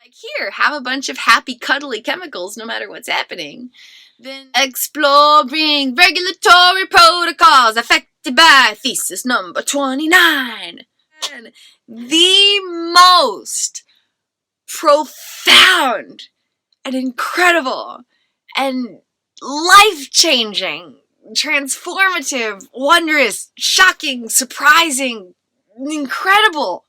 Like, here, have a bunch of happy, cuddly chemicals no matter what's happening. Then exploring regulatory protocols affected by thesis number 29. And the most profound and incredible and life-changing, transformative, wondrous, shocking, surprising, incredible.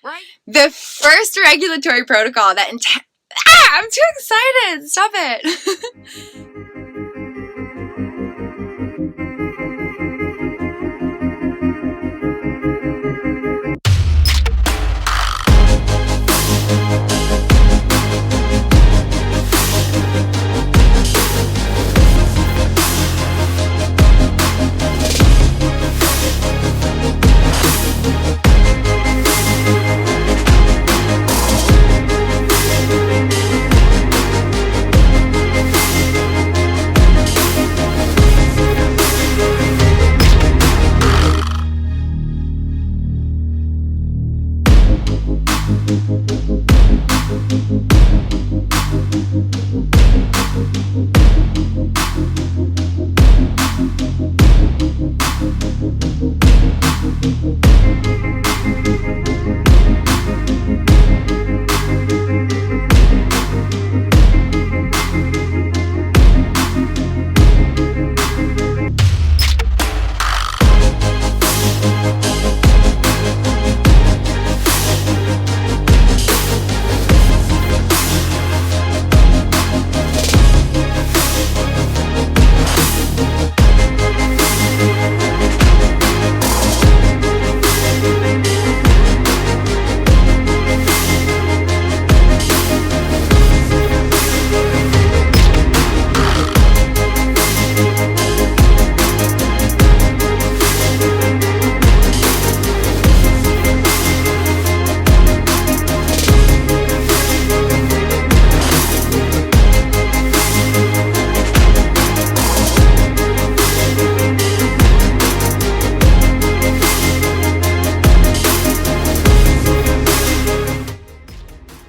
Right? The first regulatory protocol that I'm too excited. Stop it.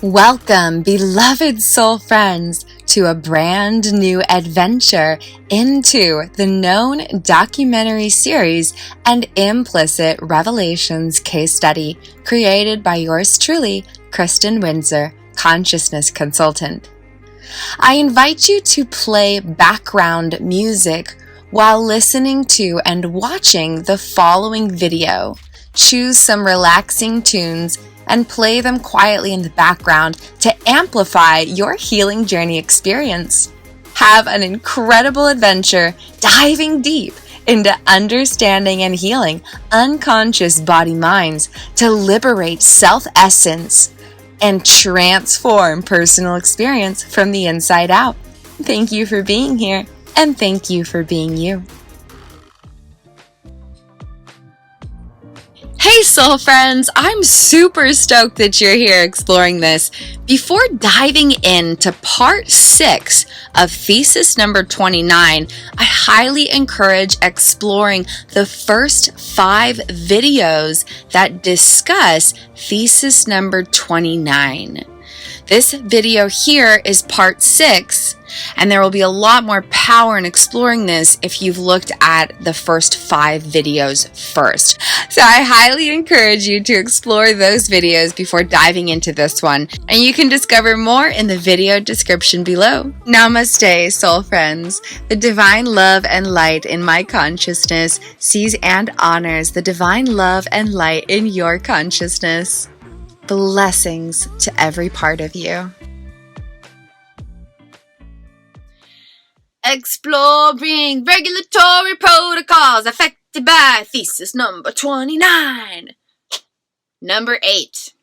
Welcome, beloved soul friends, to a brand new adventure into the known documentary series and Implicit Revelations case study created by yours truly, Kristin Windsor, consciousness consultant. I invite you to play background music while listening to and watching the following video. Choose some relaxing tunes and play them quietly in the background to amplify your healing journey experience. Have an incredible adventure diving deep into understanding and healing unconscious body-minds to liberate self-essence and transform personal experience from the inside out. Thank you for being here, and thank you for being you. Hey soul friends, I'm super stoked that you're here exploring this. Before diving into part 6 of thesis number 29, I highly encourage exploring the first 5 videos that discuss thesis number 29. This video here is part 6, and there will be a lot more power in exploring this if you've looked at the first 5 videos first. So I highly encourage you to explore those videos before diving into this one, and you can discover more in the video description below. Namaste, soul friends. The divine love and light in my consciousness sees and honors the divine love and light in your consciousness. Blessings to every part of you. Exploring regulatory protocols affected by thesis number 29. Number 8.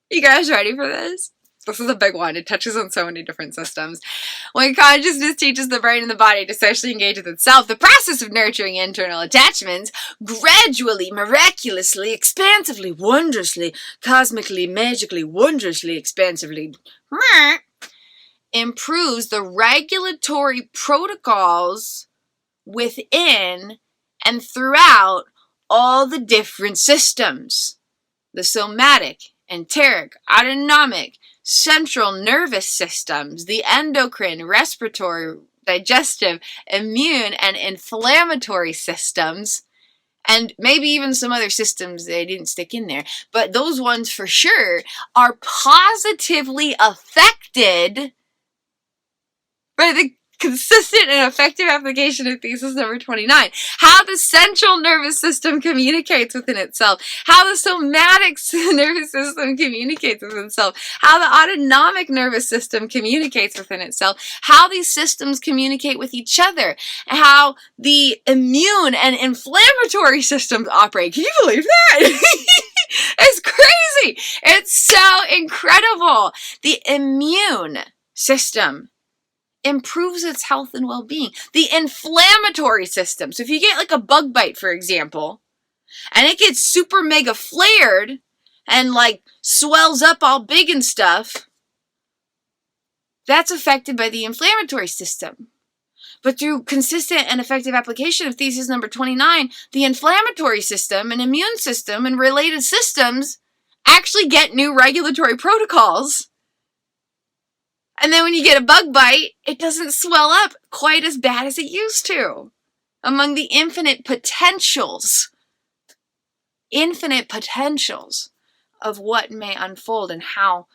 You guys ready for this? This is a big one. It touches on so many different systems. When consciousness teaches the brain and the body to socially engage with itself, the process of nurturing internal attachments gradually, miraculously, expansively, wondrously, cosmically, magically, wondrously, expansively improves the regulatory protocols within and throughout all the different systems. The somatic, enteric, autonomic, central nervous systems, the endocrine, respiratory, digestive, immune, and inflammatory systems, and maybe even some other systems they didn't stick in there, but those ones for sure are positively affected by the consistent and effective application of thesis number 29. How the central nervous system communicates within itself. How the somatic nervous system communicates with itself. How the autonomic nervous system communicates within itself. How these systems communicate with each other. How the immune and inflammatory systems operate. Can you believe that? It's crazy. It's so incredible. The immune system improves its health and well-being. The inflammatory system. So if you get like a bug bite, for example, and it gets super mega flared and like swells up all big and stuff, that's affected by the inflammatory system. But through consistent and effective application of thesis number 29, the inflammatory system and immune system and related systems actually get new regulatory protocols. And then when you get a bug bite, it doesn't swell up quite as bad as it used to. Among the infinite potentials of what may unfold and how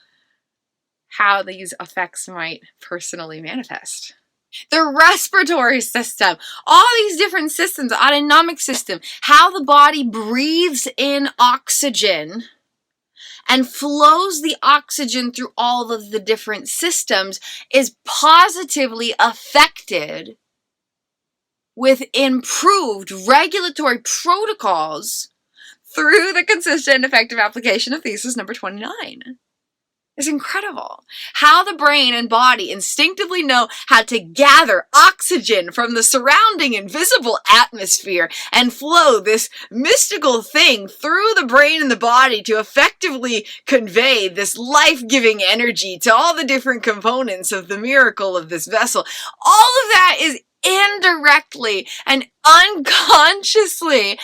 these effects might personally manifest. The respiratory system, all these different systems, the autonomic system, how the body breathes in oxygen and flows the oxygen through all of the different systems is positively affected with improved regulatory protocols through the consistent and effective application of thesis number 29. It's incredible how the brain and body instinctively know how to gather oxygen from the surrounding invisible atmosphere and flow this mystical thing through the brain and the body to effectively convey this life-giving energy to all the different components of the miracle of this vessel. All of that is indirectly and unconsciously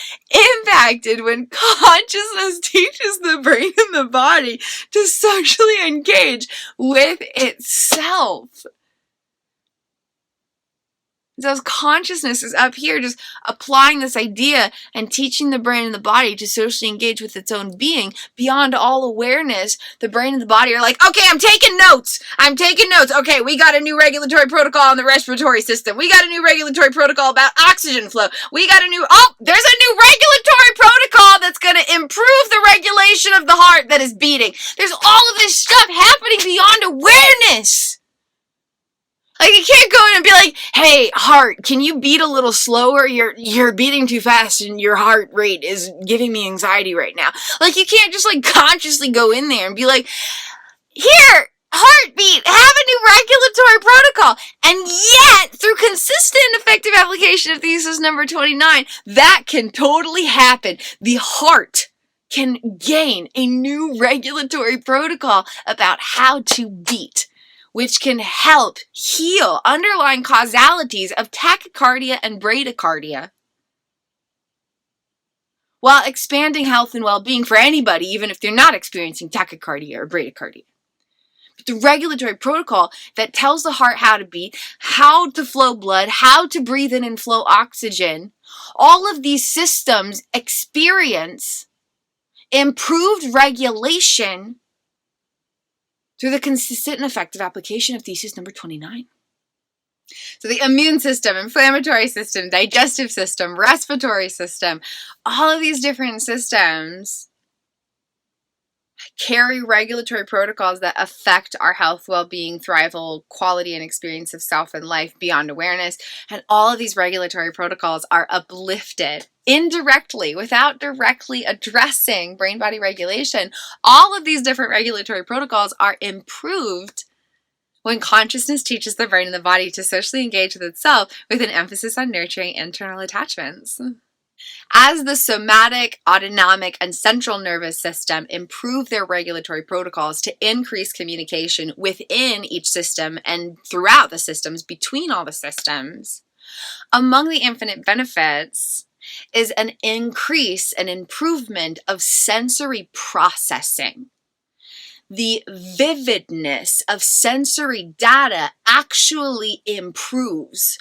impacted when consciousness teaches the brain and the body to socially engage with itself. So consciousness is up here just applying this idea and teaching the brain and the body to socially engage with its own being beyond all awareness. The brain and the body are like, okay, I'm taking notes. Okay, we got a new regulatory protocol on the respiratory system. We got a new regulatory protocol about oxygen flow. There's a new regulatory protocol that's going to improve the regulation of the heart that is beating. There's all of this stuff happening beyond awareness. Like, you can't go in and be like, hey, heart, can you beat a little slower? You're beating too fast and your heart rate is giving me anxiety right now. Like, you can't just, like, consciously go in there and be like, here, heartbeat, have a new regulatory protocol. And yet, through consistent and effective application of thesis number 29, that can totally happen. The heart can gain a new regulatory protocol about how to beat, which can help heal underlying causalities of tachycardia and bradycardia, while expanding health and well-being for anybody, even if they're not experiencing tachycardia or bradycardia. But the regulatory protocol that tells the heart how to beat, how to flow blood, how to breathe in and flow oxygen, all of these systems experience improved regulation through the consistent and effective application of thesis number 29. So the immune system, inflammatory system, digestive system, respiratory system, all of these different systems carry regulatory protocols that affect our health, well-being, thrival, quality, and experience of self and life beyond awareness. And all of these regulatory protocols are uplifted indirectly, without directly addressing brain-body regulation. All of these different regulatory protocols are improved when consciousness teaches the brain and the body to socially engage with itself with an emphasis on nurturing internal attachments. As the somatic, autonomic, and central nervous system improve their regulatory protocols to increase communication within each system and throughout the systems, between all the systems, among the infinite benefits is an increase and improvement of sensory processing. the vividness of sensory data actually improves,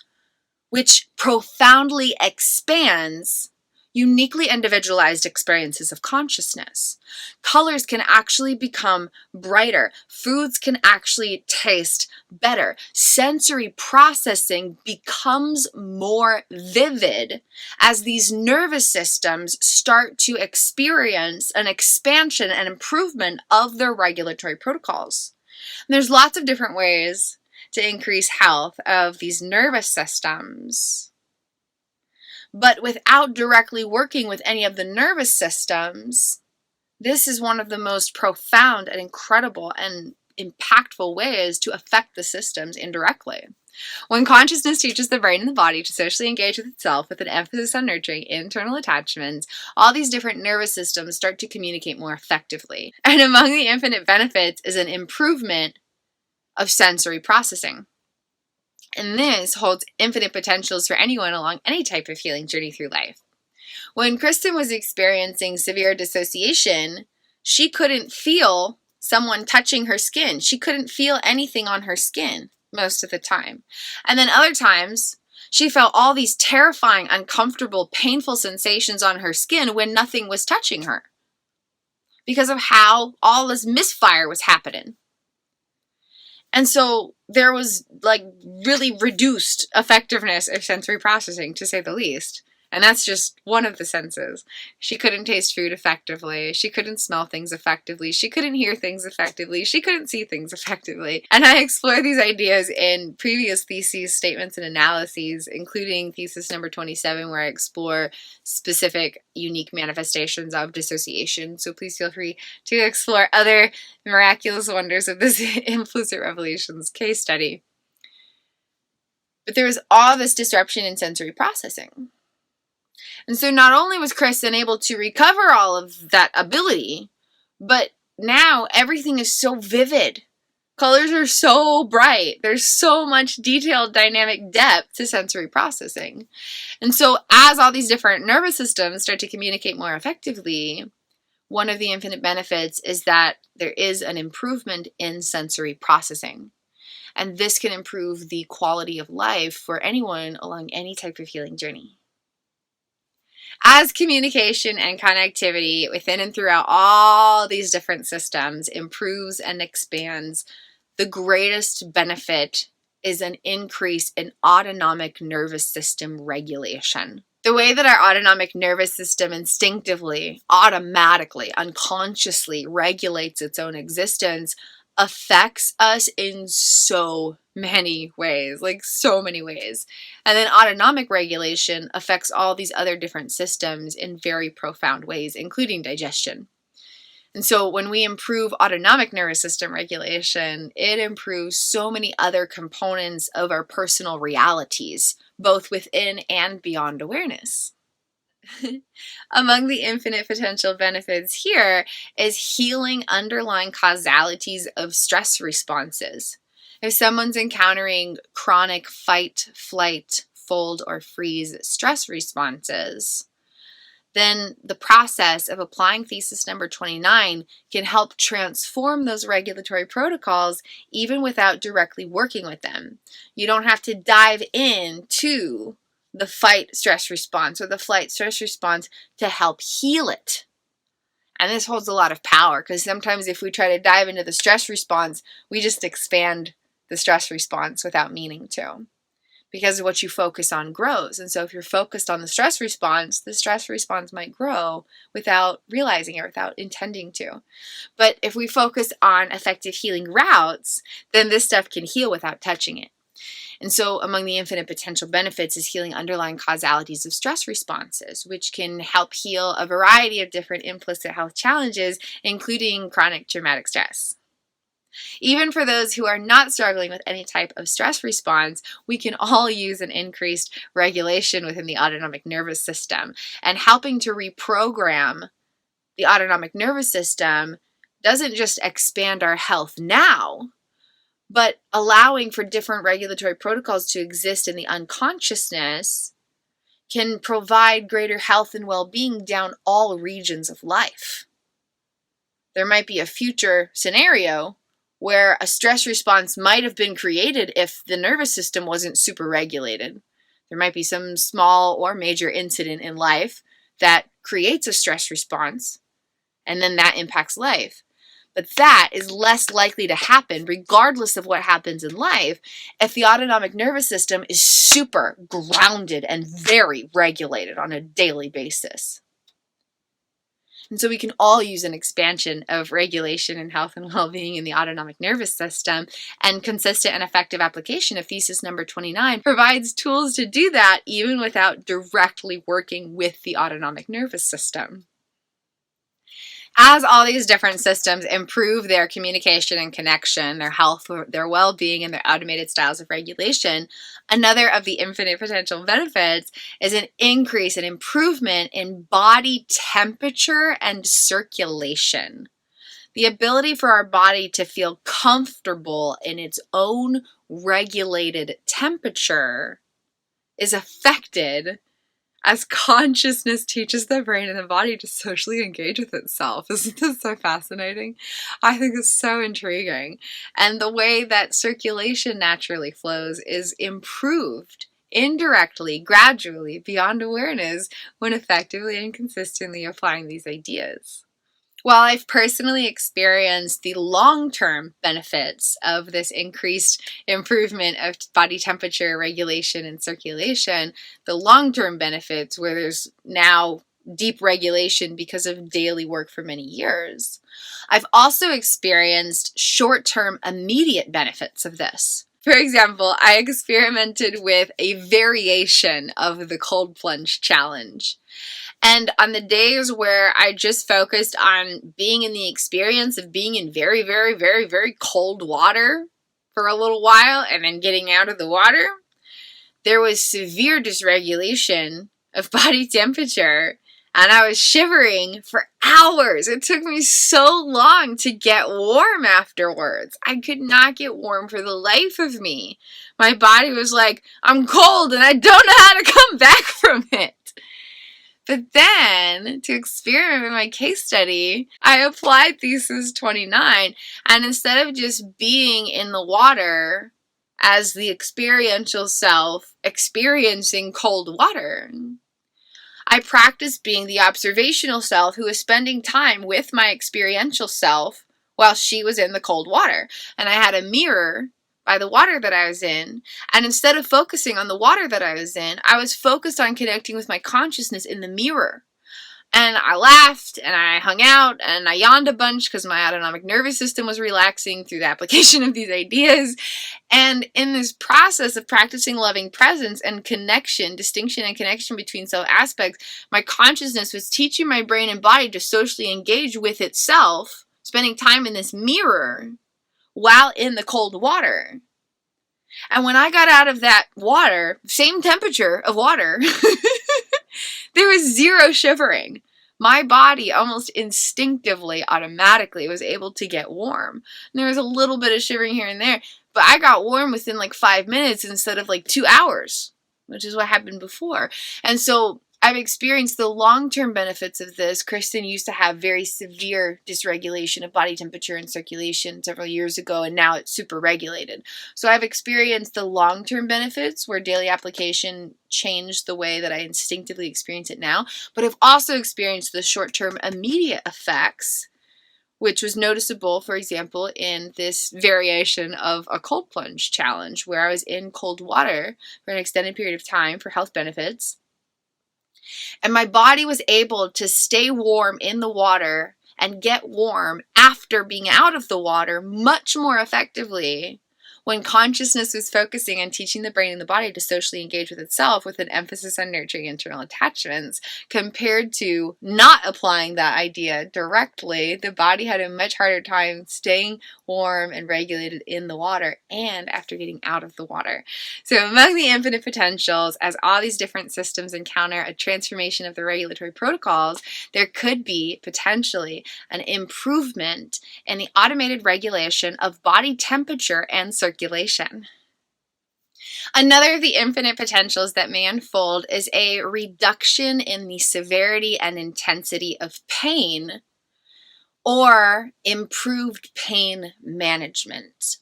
which profoundly expands uniquely individualized experiences of consciousness. Colors can actually become brighter. Foods can actually taste better. Sensory processing becomes more vivid as these nervous systems start to experience an expansion and improvement of their regulatory protocols. And there's lots of different ways to increase health of these nervous systems. But without directly working with any of the nervous systems, this is one of the most profound and incredible and impactful ways to affect the systems indirectly. When consciousness teaches the brain and the body to socially engage with itself with an emphasis on nurturing internal attachments, all these different nervous systems start to communicate more effectively. And among the infinite benefits is an improvement of sensory processing. And this holds infinite potentials for anyone along any type of healing journey through life. When Kristin was experiencing severe dissociation, she couldn't feel someone touching her skin. She couldn't feel anything on her skin most of the time. And then other times, she felt all these terrifying, uncomfortable, painful sensations on her skin when nothing was touching her, because of how all this misfire was happening. And so there was like really reduced effectiveness of sensory processing, to say the least. And that's just one of the senses. She couldn't taste food effectively. She couldn't smell things effectively. She couldn't hear things effectively. She couldn't see things effectively. And I explore these ideas in previous theses, statements, and analyses, including thesis number 27, where I explore specific unique manifestations of dissociation. So please feel free to explore other miraculous wonders of this implicit revelations case study. But there was all this disruption in sensory processing. And so not only was Kristin able to recover all of that ability, but now everything is so vivid. Colors are so bright. There's so much detailed dynamic depth to sensory processing. And so as all these different nervous systems start to communicate more effectively, one of the infinite benefits is that there is an improvement in sensory processing. And this can improve the quality of life for anyone along any type of healing journey. As communication and connectivity within and throughout all these different systems improves and expands, the greatest benefit is an increase in autonomic nervous system regulation. The way that our autonomic nervous system instinctively, automatically, unconsciously regulates its own existence affects us in so many ways, like so many ways. And then autonomic regulation affects all these other different systems in very profound ways, including digestion. And so when we improve autonomic nervous system regulation, it improves so many other components of our personal realities, both within and beyond awareness. Among the infinite potential benefits here is healing underlying causalities of stress responses. If someone's encountering chronic fight, flight, fold, or freeze stress responses, then the process of applying thesis number 29 can help transform those regulatory protocols even without directly working with them. You don't have to dive into the fight stress response or the flight stress response to help heal it. And this holds a lot of power, because sometimes if we try to dive into the stress response, we just expand the stress response without meaning to, because what you focus on grows. And so if you're focused on the stress response might grow without realizing it, without intending to. But if we focus on effective healing routes, then this stuff can heal without touching it. And so among the infinite potential benefits is healing underlying causalities of stress responses, which can help heal a variety of different implicit health challenges, including chronic traumatic stress. Even for those who are not struggling with any type of stress response, we can all use an increased regulation within the autonomic nervous system. And helping to reprogram the autonomic nervous system doesn't just expand our health now, but allowing for different regulatory protocols to exist in the unconsciousness can provide greater health and well-being down all regions of life. there might be a future scenario where a stress response might have been created if the nervous system wasn't super regulated. There might be some small or major incident in life that creates a stress response, and then that impacts life. But that is less likely to happen, regardless of what happens in life, if the autonomic nervous system is super grounded and very regulated on a daily basis. And so we can all use an expansion of regulation and health and well-being in the autonomic nervous system, and consistent and effective application of thesis number 29 provides tools to do that even without directly working with the autonomic nervous system. As all these different systems improve their communication and connection, their health, their well-being, and their automated styles of regulation, another of the infinite potential benefits is an increase and improvement in body temperature and circulation. The ability for our body to feel comfortable in its own regulated temperature is affected as consciousness teaches the brain and the body to socially engage with itself. Isn't this so fascinating? I think it's so intriguing. And the way that circulation naturally flows is improved indirectly, gradually, beyond awareness, when effectively and consistently applying these ideas. While I've personally experienced the long-term benefits of this increased improvement of body temperature regulation and circulation, the long-term benefits where there's now deep regulation because of daily work for many years, I've also experienced short-term immediate benefits of this. For example, I experimented with a variation of the cold plunge challenge. And on the days where I just focused on being in the experience of being in very, very, very, very cold water for a little while and then getting out of the water, there was severe dysregulation of body temperature, and I was shivering for hours. It took me so long to get warm afterwards. I could not get warm for the life of me. My body was like, I'm cold and I don't know how to come back from it. But then, to experiment with my case study, I applied Thesis 29, and instead of just being in the water as the experiential self experiencing cold water, I practiced being the observational self who was spending time with my experiential self while she was in the cold water. And I had a mirror by the water that I was in, and instead of focusing on the water that I was in, I was focused on connecting with my consciousness in the mirror. And I laughed, and I hung out, and I yawned a bunch because my autonomic nervous system was relaxing through the application of these ideas. And in this process of practicing loving presence and connection, distinction and connection between self aspects, my consciousness was teaching my brain and body to socially engage with itself, spending time in this mirror while in the cold water. And when I got out of that water, same temperature of water, there was zero shivering. My body almost instinctively, automatically was able to get warm. And there was a little bit of shivering here and there, but I got warm within like 5 minutes instead of like 2 hours, which is what happened before. And so I've experienced the long-term benefits of this. Kristin used to have very severe dysregulation of body temperature and circulation several years ago, and now it's super regulated. So I've experienced the long-term benefits where daily application changed the way that I instinctively experience it now, but I've also experienced the short-term immediate effects, which was noticeable, for example, in this variation of a cold plunge challenge where I was in cold water for an extended period of time for health benefits. And my body was able to stay warm in the water and get warm after being out of the water much more effectively when consciousness was focusing on teaching the brain and the body to socially engage with itself with an emphasis on nurturing internal attachments, compared to not applying that idea directly. The body had a much harder time staying warm and regulated in the water and after getting out of the water. So among the infinite potentials, as all these different systems encounter a transformation of the regulatory protocols, there could be potentially an improvement in the automated regulation of body temperature and circulation. Another of the infinite potentials that may unfold is a reduction in the severity and intensity of pain or improved pain management.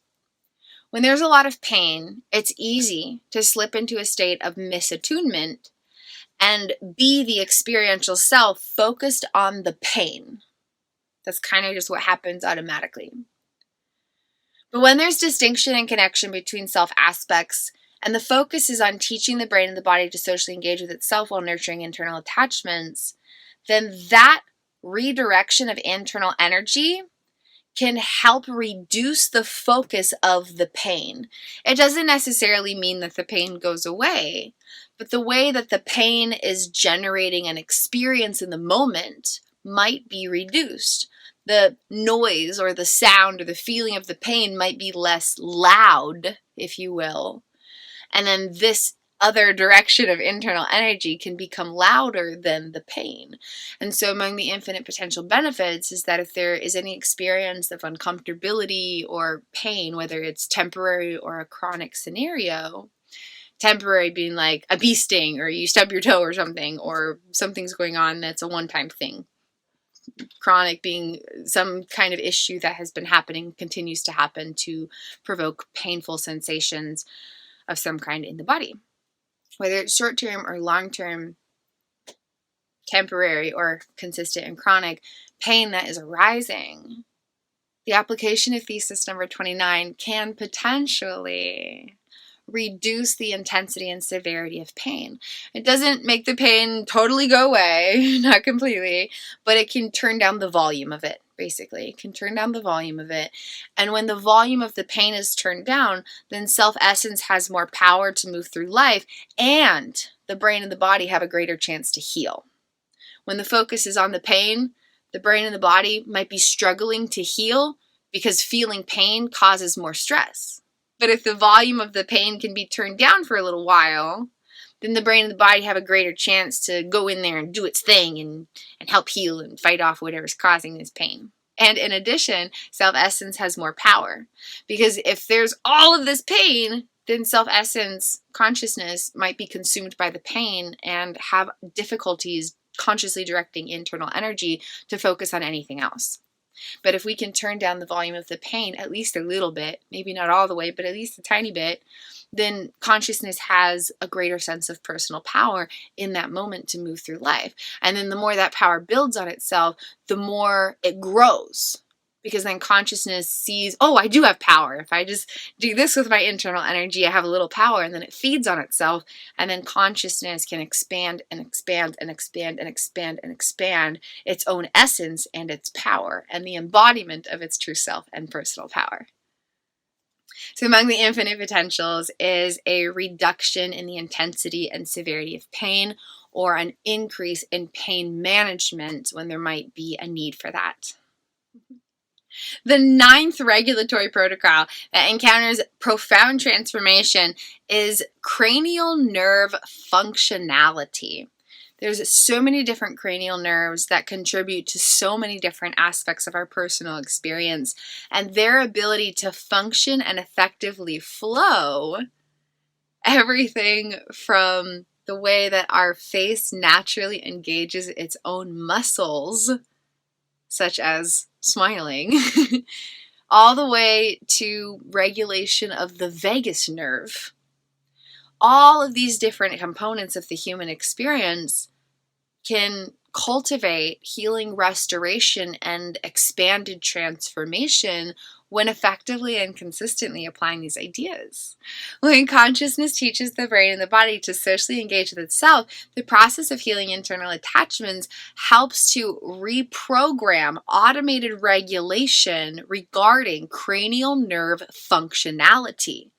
When there's a lot of pain, it's easy to slip into a state of misattunement and be the experiential self focused on the pain. That's kind of just what happens automatically. But when there's distinction and connection between self aspects, and the focus is on teaching the brain and the body to socially engage with itself while nurturing internal attachments, then that redirection of internal energy can help reduce the focus of the pain. It doesn't necessarily mean that the pain goes away, but the way that the pain is generating an experience in the moment might be reduced. The noise or the sound or the feeling of the pain might be less loud, if you will. And then this other direction of internal energy can become louder than the pain. And so among the infinite potential benefits is that if there is any experience of uncomfortability or pain, whether it's temporary or a chronic scenario, temporary being like a bee sting or you stub your toe or something's going on that's a one-time thing. Chronic being some kind of issue that has been happening, continues to happen to provoke painful sensations of some kind in the body. Whether it's short-term or long-term, temporary or consistent and chronic pain that is arising, the application of thesis number 29 can potentially reduce the intensity and severity of pain. It doesn't make the pain totally go away, not completely, but it can turn down the volume of it, basically. It can turn down the volume of it. And when the volume of the pain is turned down, then self-essence has more power to move through life, and the brain and the body have a greater chance to heal. When the focus is on the pain, the brain and the body might be struggling to heal because feeling pain causes more stress. But if the volume of the pain can be turned down for a little while, then the brain and the body have a greater chance to go in there and do its thing and help heal and fight off whatever's causing this pain. And in addition, self-essence has more power. Because if there's all of this pain, then self-essence consciousness might be consumed by the pain and have difficulties consciously directing internal energy to focus on anything else. But if we can turn down the volume of the pain at least a little bit, maybe not all the way, but at least a tiny bit, then consciousness has a greater sense of personal power in that moment to move through life. And then the more that power builds on itself, the more it grows. Because then consciousness sees, oh, I do have power. If I just do this with my internal energy, I have a little power, and then it feeds on itself. And then consciousness can expand and expand and expand and expand and expand its own essence and its power and the embodiment of its true self and personal power. So among the infinite potentials is a reduction in the intensity and severity of pain, or an increase in pain management when there might be a need for that. The 9th regulatory protocol that encounters profound transformation is cranial nerve functionality. There's so many different cranial nerves that contribute to so many different aspects of our personal experience, and their ability to function and effectively flow, everything from the way that our face naturally engages its own muscles, such as smiling, all the way to regulation of the vagus nerve. All of these different components of the human experience can cultivate healing, restoration, and expanded transformation when effectively and consistently applying these ideas. When consciousness teaches the brain and the body to socially engage with itself, the process of healing internal attachments helps to reprogram automated regulation regarding cranial nerve functionality.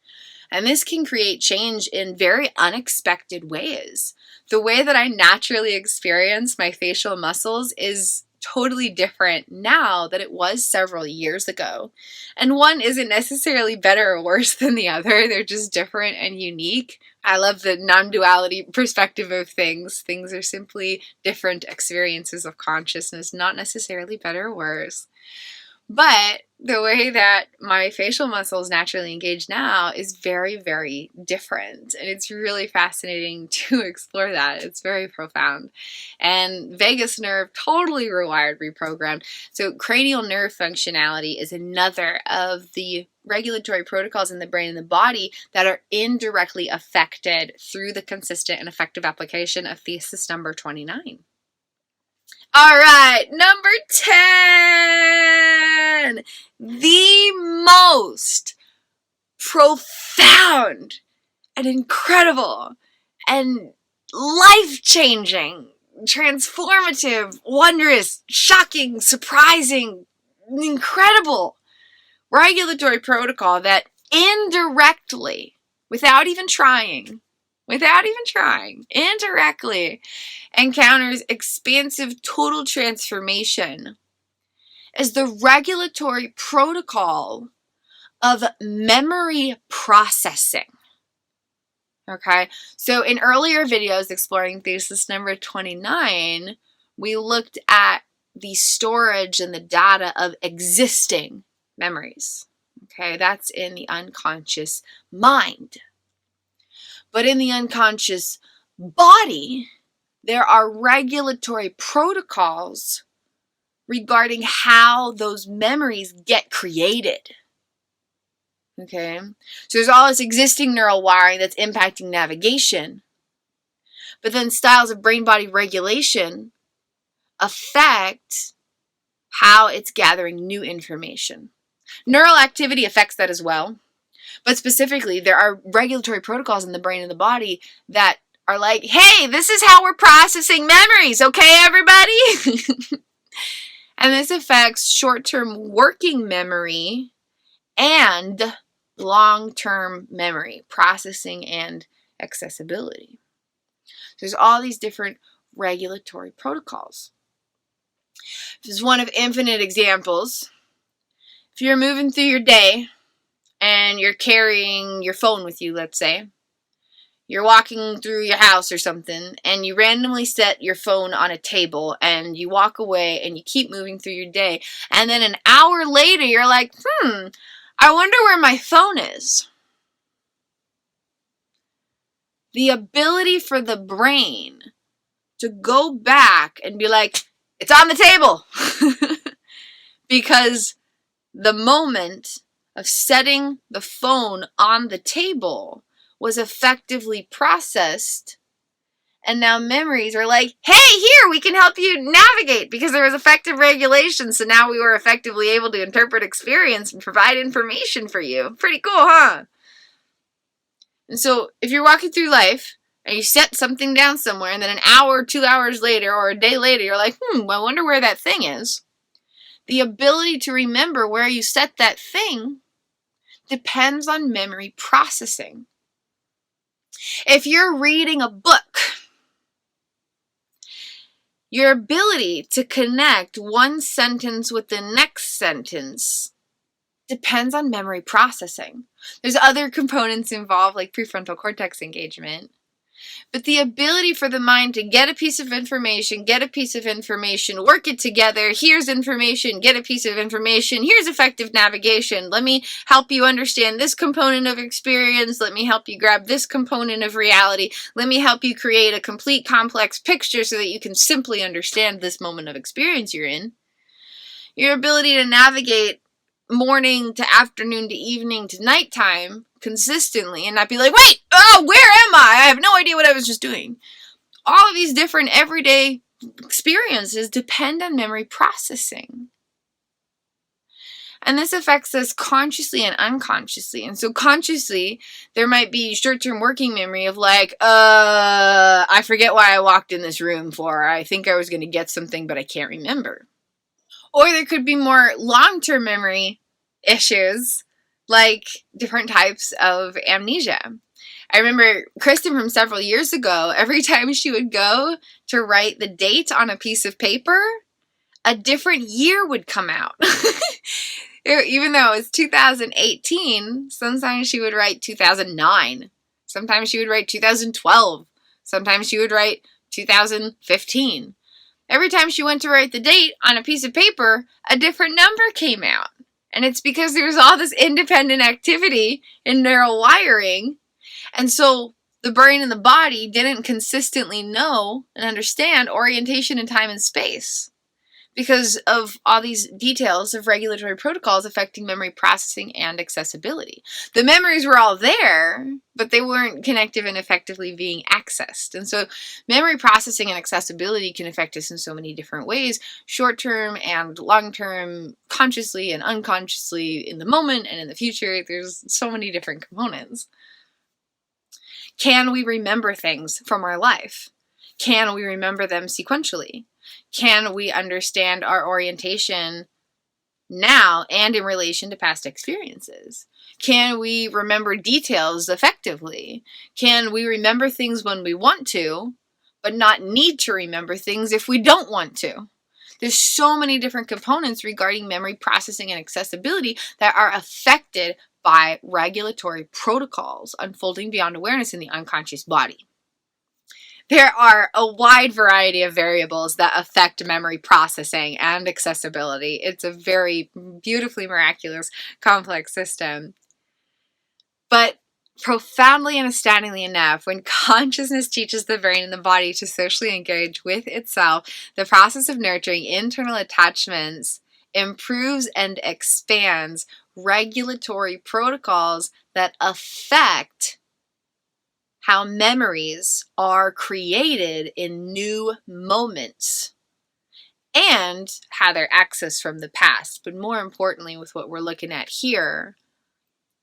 And this can create change in very unexpected ways. The way that I naturally experience my facial muscles is totally different now than it was several years ago. And one isn't necessarily better or worse than the other. They're just different and unique. I love the non-duality perspective of things. Things are simply different experiences of consciousness, not necessarily better or worse. But the way that my facial muscles naturally engage now is very, very different. And it's really fascinating to explore that. It's very profound. And vagus nerve, totally rewired, reprogrammed. So cranial nerve functionality is another of the regulatory protocols in the brain and the body that are indirectly affected through the consistent and effective application of thesis number 29. All right, number 10, the most profound and incredible and life-changing, transformative, wondrous, shocking, surprising, incredible regulatory protocol that indirectly, without even trying, indirectly encounters expansive total transformation is the regulatory protocol of memory processing. Okay, so in earlier videos exploring thesis number 29, we looked at the storage and the data of existing memories. Okay, that's in the unconscious mind. But in the unconscious body, there are regulatory protocols regarding how those memories get created. Okay, so there's all this existing neural wiring that's impacting navigation, but then styles of brain-body regulation affect how it's gathering new information. Neural activity affects that as well, but specifically, there are regulatory protocols in the brain and the body that are like, hey, this is how we're processing memories, okay, everybody? And this affects short-term working memory and long-term memory, processing and accessibility. So there's all these different regulatory protocols. This is one of infinite examples. If you're moving through your day and you're carrying your phone with you, let's say, you're walking through your house or something, and you randomly set your phone on a table, and you walk away, and you keep moving through your day, and then an hour later, you're like, I wonder where my phone is. The ability for the brain to go back and be like, it's on the table. Because the moment of setting the phone on the table was effectively processed, and now memories are like, hey, here, we can help you navigate because there was effective regulation, so now we were effectively able to interpret experience and provide information for you. Pretty cool, huh? And so if you're walking through life and you set something down somewhere, and then an hour, 2 hours later, or a day later, you're like, I wonder where that thing is. The ability to remember where you set that thing depends on memory processing. If you're reading a book, your ability to connect one sentence with the next sentence depends on memory processing. There's other components involved, like prefrontal cortex engagement. But the ability for the mind to get a piece of information, work it together, here's information, get a piece of information, here's effective navigation, let me help you understand this component of experience, let me help you grab this component of reality, let me help you create a complete complex picture so that you can simply understand this moment of experience you're in. Your ability to navigate morning to afternoon to evening to nighttime consistently and not be like, wait, where am I? I have no idea what I was just doing. All of these different everyday experiences depend on memory processing. And this affects us consciously and unconsciously. And so consciously, there might be short-term working memory of like, I forget why I walked in this room for. I think I was going to get something, but I can't remember. Or there could be more long-term memory issues, like different types of amnesia. I remember Kristin from several years ago, every time she would go to write the date on a piece of paper, a different year would come out. Even though it was 2018, sometimes she would write 2009. Sometimes she would write 2012. Sometimes she would write 2015. Every time she went to write the date on a piece of paper, a different number came out. And it's because there's all this independent activity in neural wiring. And so the brain and the body didn't consistently know and understand orientation in time and space because of all these details of regulatory protocols affecting memory processing and accessibility. The memories were all there, but they weren't connective and effectively being accessed. And so memory processing and accessibility can affect us in so many different ways, short-term and long-term, consciously and unconsciously, in the moment and in the future. There's so many different components. Can we remember things from our life? Can we remember them sequentially? Can we understand our orientation now and in relation to past experiences? Can we remember details effectively? Can we remember things when we want to, but not need to remember things if we don't want to? There's so many different components regarding memory processing and accessibility that are affected by regulatory protocols unfolding beyond awareness in the unconscious body. There are a wide variety of variables that affect memory processing and accessibility. It's a very beautifully miraculous, complex system. But profoundly and astoundingly enough, when consciousness teaches the brain and the body to socially engage with itself, the process of nurturing internal attachments improves and expands regulatory protocols that affect how memories are created in new moments and how they're accessed from the past. But more importantly, with what we're looking at here,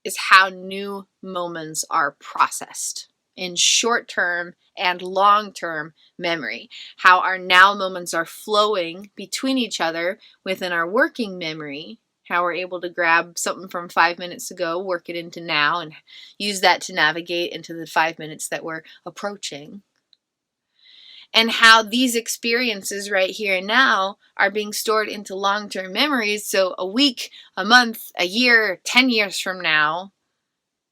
is how new moments are processed in short-term and long-term memory. How our now moments are flowing between each other within our working memory. How we're able to grab something from 5 minutes ago, work it into now, and use that to navigate into the 5 minutes that we're approaching. And how these experiences right here and now are being stored into long-term memories. So a week, a month, a year, 10 years from now,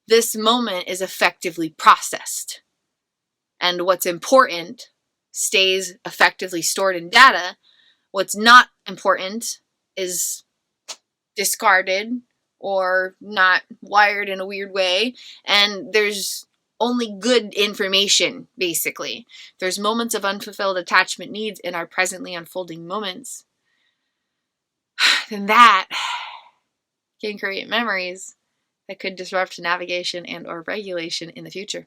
this moment is effectively processed. And what's important stays effectively stored in data. What's not important is discarded or not wired in a weird way, and there's only good information, basically. There's moments of unfulfilled attachment needs in our presently unfolding moments, then that can create memories that could disrupt navigation and or regulation in the future.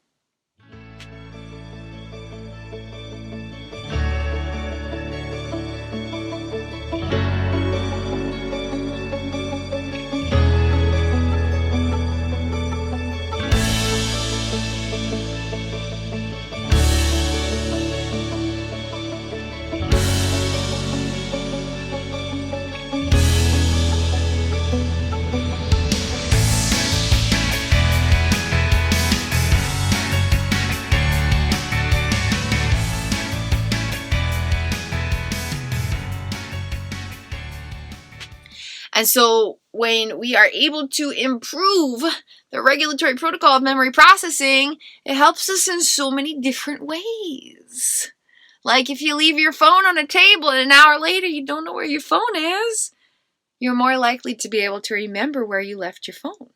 And so when we are able to improve the regulatory protocol of memory processing, it helps us in so many different ways. Like if you leave your phone on a table and an hour later you don't know where your phone is, you're more likely to be able to remember where you left your phone.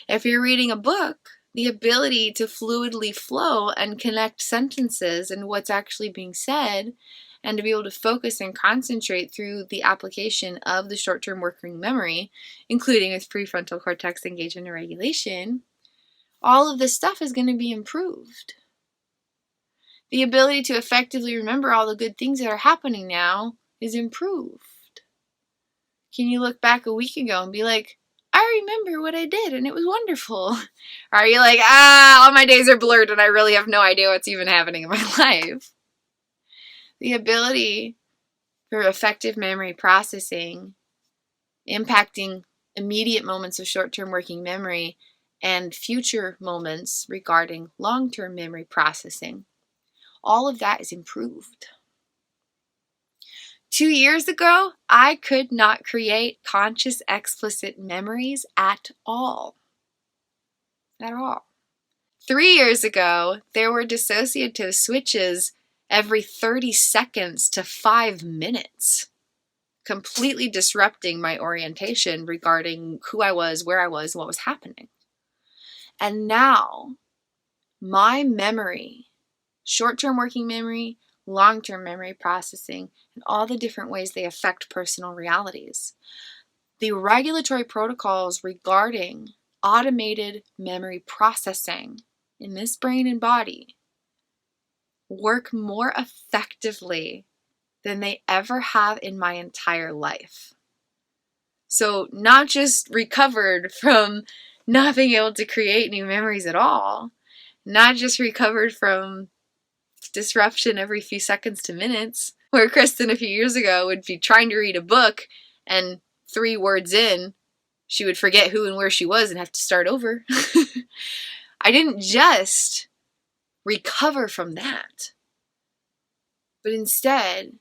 If you're reading a book, the ability to fluidly flow and connect sentences and what's actually being said, and to be able to focus and concentrate through the application of the short-term working memory, including with prefrontal cortex engagement and regulation, all of this stuff is going to be improved. The ability to effectively remember all the good things that are happening now is improved. Can you look back a week ago and be like, I remember what I did and it was wonderful? Or are you like, all my days are blurred and I really have no idea what's even happening in my life? The ability for effective memory processing, impacting immediate moments of short-term working memory and future moments regarding long-term memory processing, all of that is improved. 2 years ago, I could not create conscious explicit memories at all. At all. 3 years ago, there were dissociative switches every 30 seconds to 5 minutes, completely disrupting my orientation regarding who I was, where I was, and what was happening. And now my memory, short-term working memory, long-term memory processing, and all the different ways they affect personal realities. The regulatory protocols regarding automated memory processing in this brain and body work more effectively than they ever have in my entire life. So not just recovered from not being able to create new memories at all, not just recovered from disruption every few seconds to minutes, where Kristin a few years ago would be trying to read a book and 3 words in, she would forget who and where she was and have to start over. I didn't just recover from that, but instead,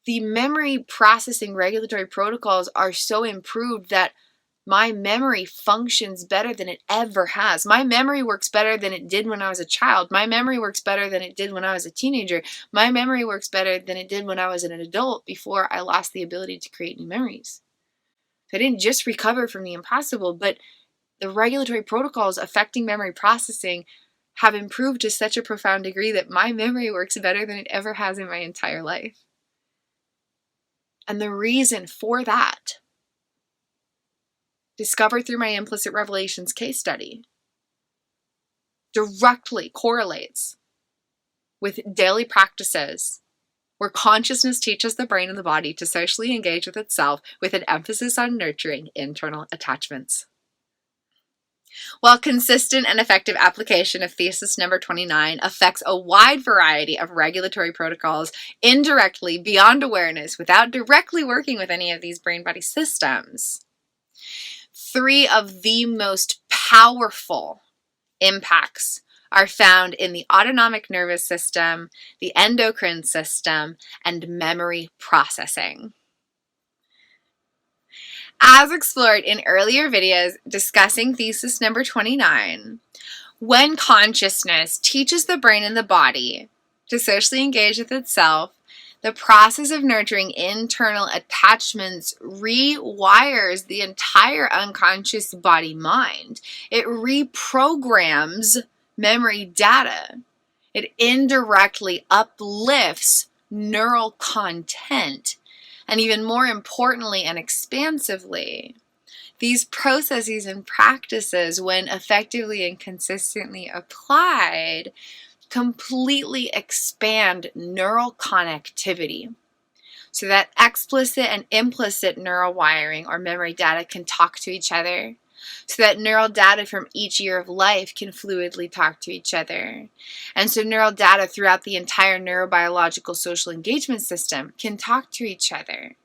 the memory processing regulatory protocols are so improved that my memory functions better than it ever has. My memory works better than it did when I was a child. My memory works better than it did when I was a teenager. My memory works better than it did when I was an adult before I lost the ability to create new memories. I didn't just recover from the impossible, but the regulatory protocols affecting memory processing have improved to such a profound degree that my memory works better than it ever has in my entire life. And the reason for that, discovered through my Implicit Revelations case study, directly correlates with daily practices where consciousness teaches the brain and the body to socially engage with itself with an emphasis on nurturing internal attachments. While consistent and effective application of thesis number 29 affects a wide variety of regulatory protocols indirectly beyond awareness without directly working with any of these brain-body systems, 3 of the most powerful impacts are found in the autonomic nervous system, the endocrine system, and memory processing. As explored in earlier videos discussing thesis number 29, when consciousness teaches the brain and the body to socially engage with itself, the process of nurturing internal attachments rewires the entire unconscious body-mind. It reprograms memory data. It indirectly uplifts neural content. And even more importantly and expansively, these processes and practices, when effectively and consistently applied, completely expand neural connectivity so that explicit and implicit neural wiring or memory data can talk to each other, so that neural data from each year of life can fluidly talk to each other. And so neural data throughout the entire neurobiological social engagement system can talk to each other.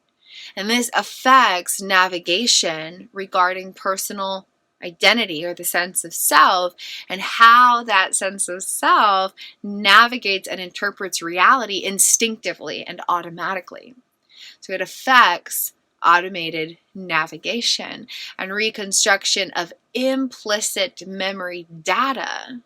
And this affects navigation regarding personal identity or the sense of self and how that sense of self navigates and interprets reality instinctively and automatically. So it affects automated navigation and reconstruction of implicit memory data,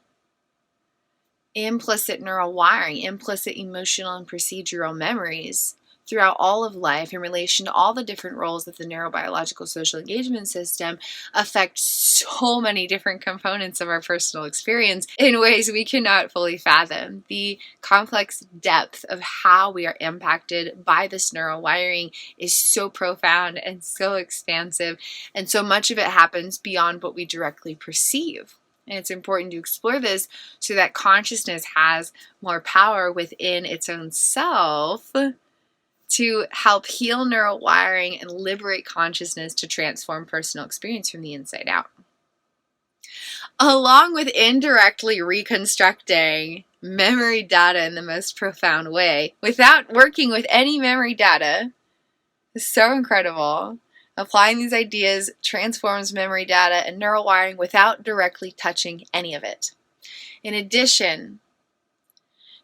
implicit neural wiring, implicit emotional and procedural memories throughout all of life in relation to all the different roles that the neurobiological social engagement system affect so many different components of our personal experience in ways we cannot fully fathom. The complex depth of how we are impacted by this neural wiring is so profound and so expansive, and so much of it happens beyond what we directly perceive. And it's important to explore this so that consciousness has more power within its own self to help heal neural wiring and liberate consciousness to transform personal experience from the inside out. Along with indirectly reconstructing memory data in the most profound way, without working with any memory data, is so incredible. Applying these ideas transforms memory data and neural wiring without directly touching any of it. In addition,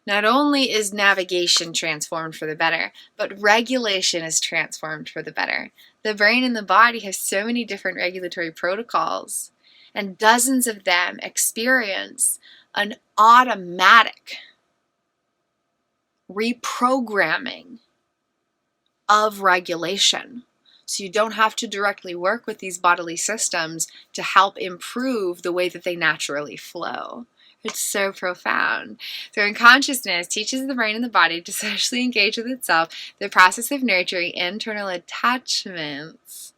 not only is navigation transformed for the better, but regulation is transformed for the better. The brain and the body have so many different regulatory protocols, and dozens of them experience an automatic reprogramming of regulation. So you don't have to directly work with these bodily systems to help improve the way that they naturally flow. It's so profound. So unconsciousness teaches the brain and the body to socially engage with itself. The process of nurturing internal attachments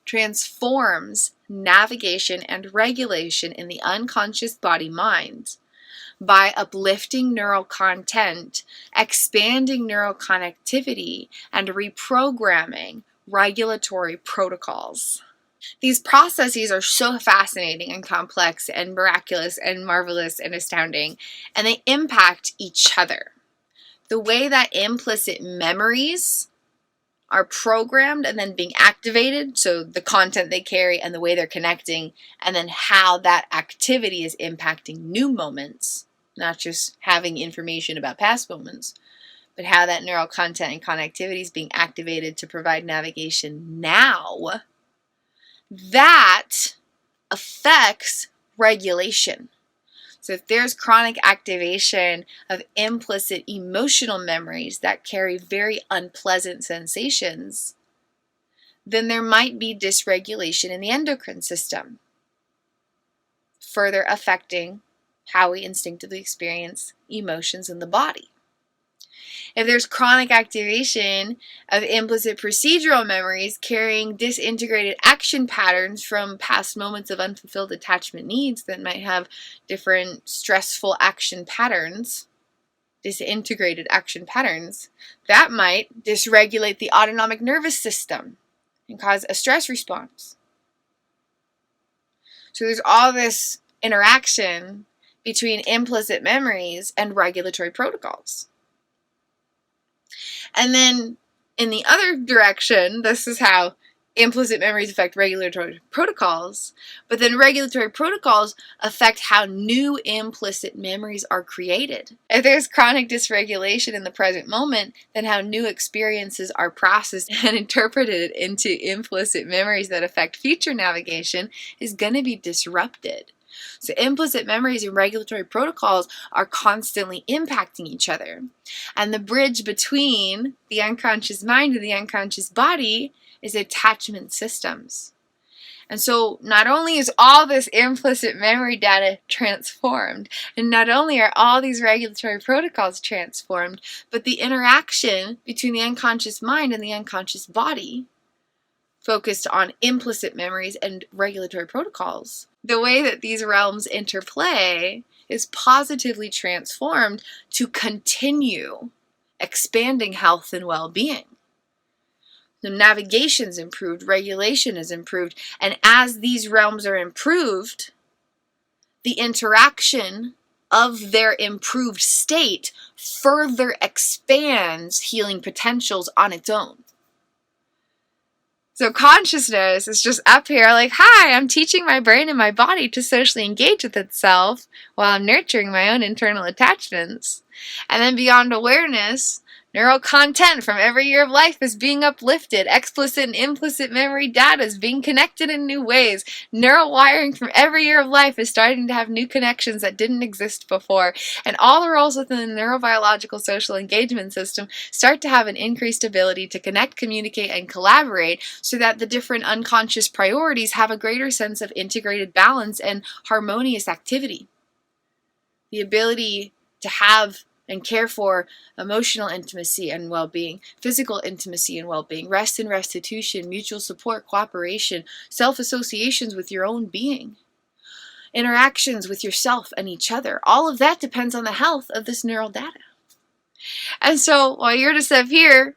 transforms navigation and regulation in the unconscious body-mind by uplifting neural content, expanding neural connectivity, and reprogramming regulatory protocols. These processes are so fascinating and complex and miraculous and marvelous and astounding, and they impact each other. The way that implicit memories are programmed and then being activated, so the content they carry and the way they're connecting, and then how that activity is impacting new moments, not just having information about past moments, but how that neural content and connectivity is being activated to provide navigation now, that affects regulation. So if there's chronic activation of implicit emotional memories that carry very unpleasant sensations, then there might be dysregulation in the endocrine system, further affecting how we instinctively experience emotions in the body. If there's chronic activation of implicit procedural memories carrying disintegrated action patterns from past moments of unfulfilled attachment needs that might have different stressful action patterns, disintegrated action patterns, that might dysregulate the autonomic nervous system and cause a stress response. So there's all this interaction between implicit memories and regulatory protocols. And then in the other direction, this is how implicit memories affect regulatory protocols, but then regulatory protocols affect how new implicit memories are created. If there's chronic dysregulation in the present moment, then how new experiences are processed and interpreted into implicit memories that affect future navigation is going to be disrupted. So implicit memories and regulatory protocols are constantly impacting each other. And the bridge between the unconscious mind and the unconscious body is attachment systems. And so not only is all this implicit memory data transformed, and not only are all these regulatory protocols transformed, but the interaction between the unconscious mind and the unconscious body, focused on implicit memories and regulatory protocols, the way that these realms interplay is positively transformed to continue expanding health and well-being. The navigation's improved, regulation is improved, and as these realms are improved, the interaction of their improved state further expands healing potentials on its own. So consciousness is just up here like, hi, I'm teaching my brain and my body to socially engage with itself while I'm nurturing my own internal attachments. And then beyond awareness, neural content from every year of life is being uplifted. Explicit and implicit memory data is being connected in new ways. Neural wiring from every year of life is starting to have new connections that didn't exist before. And all the roles within the neurobiological social engagement system start to have an increased ability to connect, communicate, and collaborate so that the different unconscious priorities have a greater sense of integrated balance and harmonious activity. The ability to have and care for emotional intimacy and well-being, physical intimacy and well-being, rest and restitution, mutual support, cooperation, self-associations with your own being, interactions with yourself and each other. All of that depends on the health of this neural data. And so while you're just up here,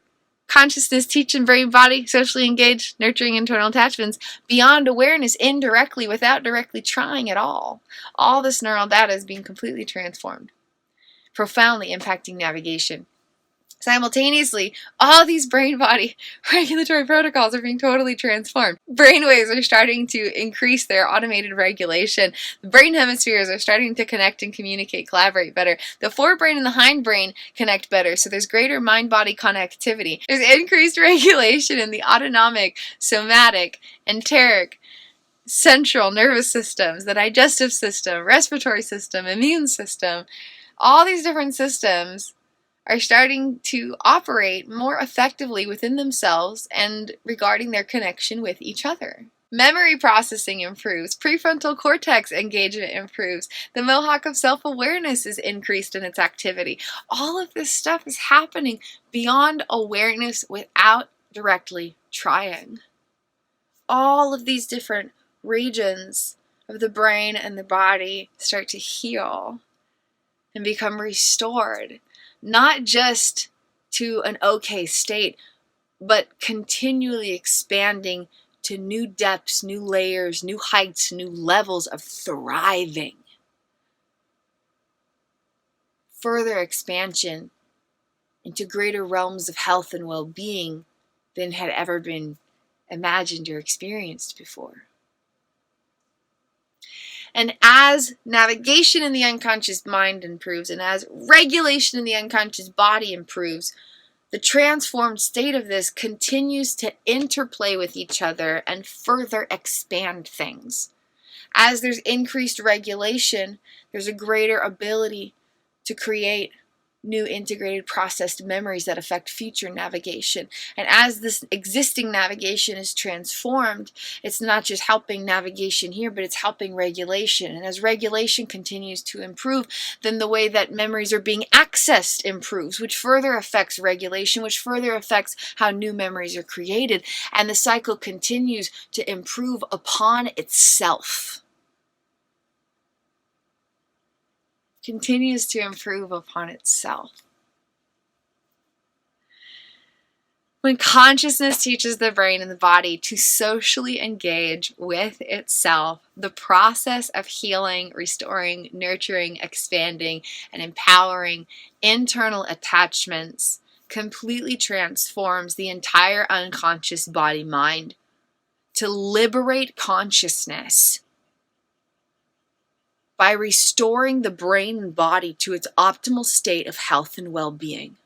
consciousness, teaching brain, body, socially engaged, nurturing internal attachments, beyond awareness, indirectly, without directly trying at all this neural data is being completely transformed, profoundly impacting navigation. Simultaneously, all these brain-body regulatory protocols are being totally transformed. Brainwaves are starting to increase their automated regulation. The brain hemispheres are starting to connect and communicate, collaborate better. The forebrain and the hindbrain connect better, so there's greater mind-body connectivity. There's increased regulation in the autonomic, somatic, enteric, central nervous systems, the digestive system, respiratory system, immune system. All these different systems are starting to operate more effectively within themselves and regarding their connection with each other. Memory processing improves, prefrontal cortex engagement improves, the mohawk of self-awareness is increased in its activity. All of this stuff is happening beyond awareness without directly trying. All of these different regions of the brain and the body start to heal and become restored, not just to an okay state, but continually expanding to new depths, new layers, new heights, new levels of thriving. Further expansion into greater realms of health and well-being than had ever been imagined or experienced before. And as navigation in the unconscious mind improves, and as regulation in the unconscious body improves, the transformed state of this continues to interplay with each other and further expand things. As there's increased regulation, there's a greater ability to create new integrated processed memories that affect future navigation. And as this existing navigation is transformed, it's not just helping navigation here, but it's helping regulation. And as regulation continues to improve, then the way that memories are being accessed improves, which further affects regulation, which further affects how new memories are created. And the cycle continues to improve upon itself. Continues to improve upon itself. When consciousness teaches the brain and the body to socially engage with itself, the process of healing, restoring, nurturing, expanding, and empowering internal attachments completely transforms the entire unconscious body-mind to liberate consciousness by restoring the brain and body to its optimal state of health and well-being.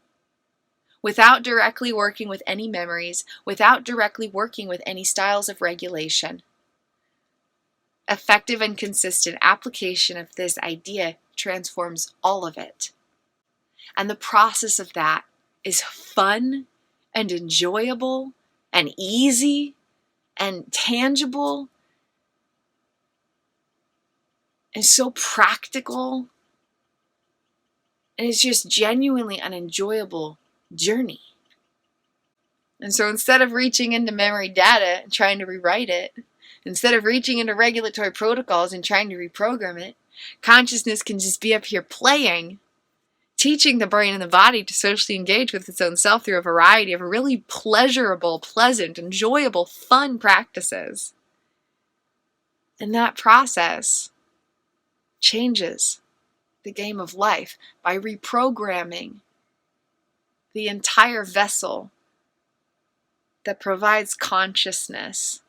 Without directly working with any memories, without directly working with any styles of regulation. Effective and consistent application of this idea transforms all of it. And the process of that is fun and enjoyable and easy and tangible and so practical, and it's just genuinely an enjoyable journey. And so instead of reaching into memory data and trying to rewrite it, instead of reaching into regulatory protocols and trying to reprogram it, consciousness can just be up here playing, teaching the brain and the body to socially engage with its own self through a variety of really pleasurable, pleasant, enjoyable, fun practices. And that process changes the game of life by reprogramming the entire vessel that provides consciousness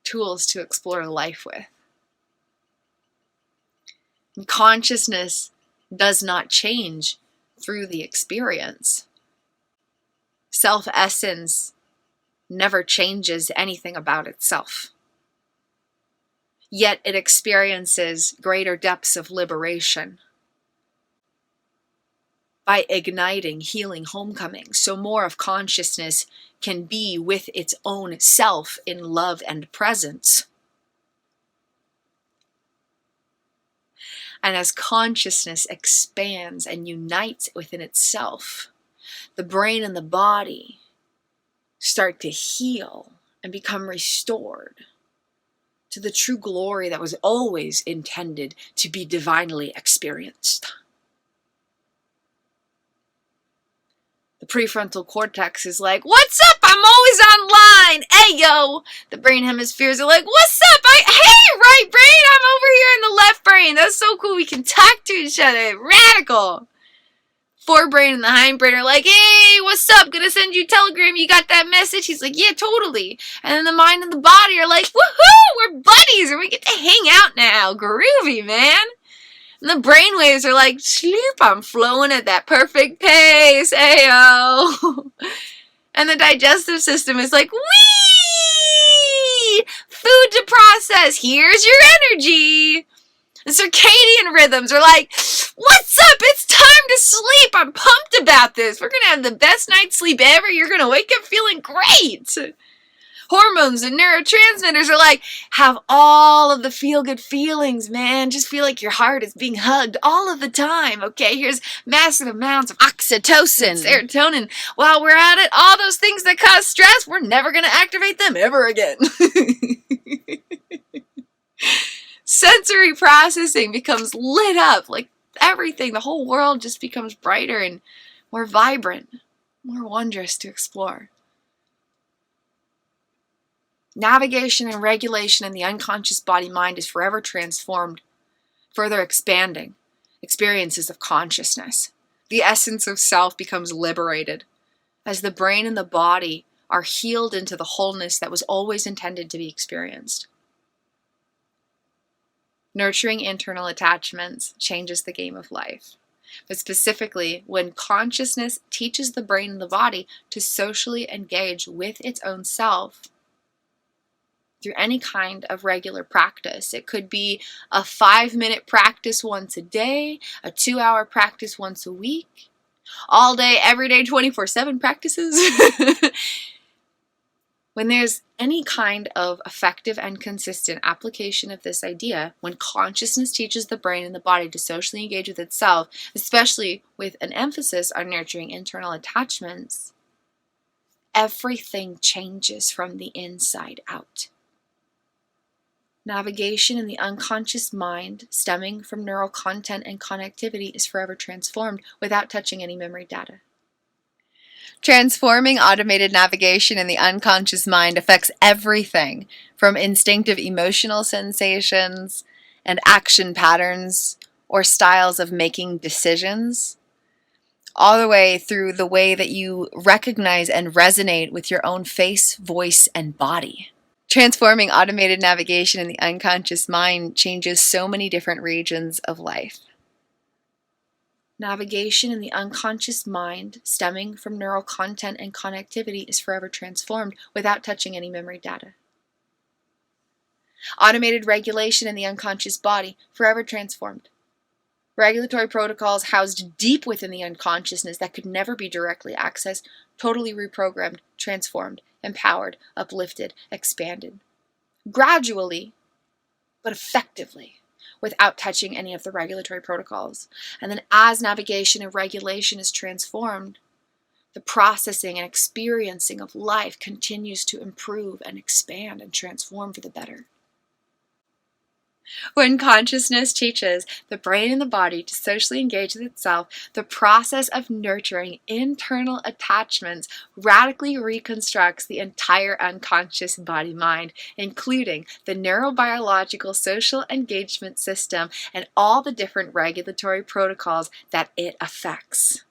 tools to explore life with. And consciousness does not change through the experience. Self-essence never changes anything about itself. Yet it experiences greater depths of liberation by igniting healing homecoming, so more of consciousness can be with its own self in love and presence. And as consciousness expands and unites within itself, the brain and the body start to heal and become restored to the true glory that was always intended to be divinely experienced. The prefrontal cortex is like, what's up? I'm always online. Hey, yo. The brain hemispheres are like, what's up? Hey, right brain. I'm over here in the left brain. That's so cool. We can talk to each other. Radical. Forebrain and the hindbrain are like, hey, what's up? Gonna send you a telegram. You got that message? He's like, yeah, totally. And then the mind and the body are like, woohoo, we're buddies and we get to hang out now. Groovy, man. And the brainwaves are like, sleep, I'm flowing at that perfect pace. Ayo. And the digestive system is like, wee! Food to process. Here's your energy. The circadian rhythms are like, what's up? It's time to sleep. I'm pumped about this. We're going to have the best night's sleep ever. You're going to wake up feeling great. Hormones and neurotransmitters are like, have all of the feel-good feelings, man. Just feel like your heart is being hugged all of the time, okay? Here's massive amounts of oxytocin, serotonin. While we're at it, all those things that cause stress, we're never going to activate them ever again. Sensory processing becomes lit up, like everything. The whole world just becomes brighter and more vibrant, more wondrous to explore. Navigation and regulation in the unconscious body-mind is forever transformed, further expanding experiences of consciousness. The essence of self becomes liberated as the brain and the body are healed into the wholeness that was always intended to be experienced. Nurturing internal attachments changes the game of life, but specifically when consciousness teaches the brain and the body to socially engage with its own self through any kind of regular practice. It could be a 5-minute practice once a day, a 2-hour practice once a week, all day, every day, 24/7 practices. When there's any kind of effective and consistent application of this idea, when consciousness teaches the brain and the body to socially engage with itself, especially with an emphasis on nurturing internal attachments, everything changes from the inside out. Navigation in the unconscious mind, stemming from neural content and connectivity, is forever transformed without touching any memory data. Transforming automated navigation in the unconscious mind affects everything from instinctive emotional sensations and action patterns or styles of making decisions, all the way through the way that you recognize and resonate with your own face, voice, and body. Transforming automated navigation in the unconscious mind changes so many different regions of life. Navigation in the unconscious mind, stemming from neural content and connectivity, is forever transformed without touching any memory data. Automated regulation in the unconscious body, forever transformed. Regulatory protocols housed deep within the unconsciousness that could never be directly accessed, totally reprogrammed, transformed, empowered, uplifted, expanded. Gradually, but effectively, without touching any of the regulatory protocols. And then as navigation and regulation is transformed, the processing and experiencing of life continues to improve and expand and transform for the better. When consciousness teaches the brain and the body to socially engage with itself, the process of nurturing internal attachments radically reconstructs the entire unconscious body-mind, including the neurobiological social engagement system and all the different regulatory protocols that it affects.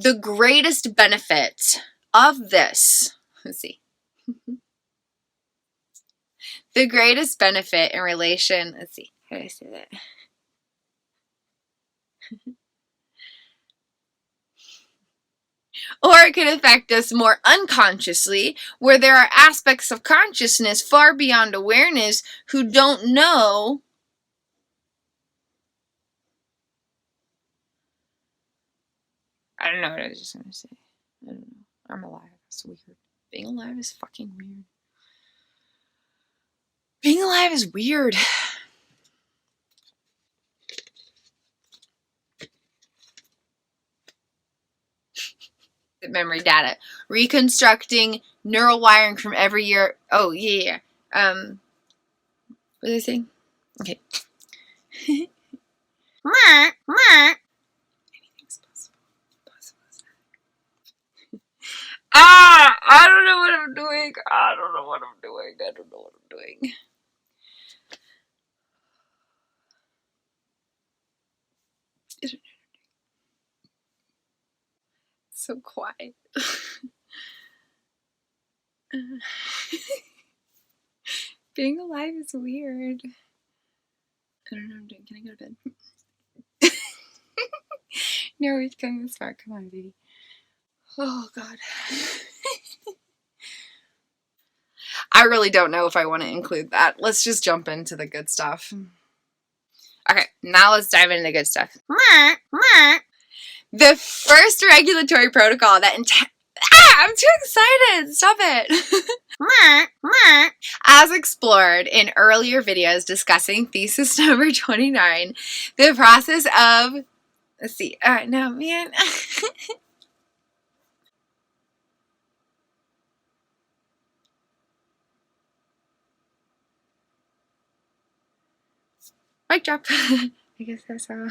The greatest benefit of this, let's see. The greatest benefit in relation, let's see, how do I say that? Or it could affect us more unconsciously, where there are aspects of consciousness far beyond awareness who don't know I don't know what I was just going to say. I don't know. I'm alive. It's weird. Being alive is fucking weird. Being alive is weird. Memory data. Reconstructing neural wiring from every year. Oh, yeah. What did I say? Okay. Anything's possible. I don't know what I'm doing. I don't know what I'm doing. So quiet. Being alive is weird. I don't know what I'm doing. Can I go to bed? No, we've come this far. Come on, baby. Oh, God. I really don't know if I want to include that. Let's just jump into the good stuff. Okay, now let's dive into the good stuff. The first regulatory protocol that I'm too excited! Stop it! As explored in earlier videos discussing thesis number 29, the process of... Let's see. No, man. Mic drop. I guess that's all.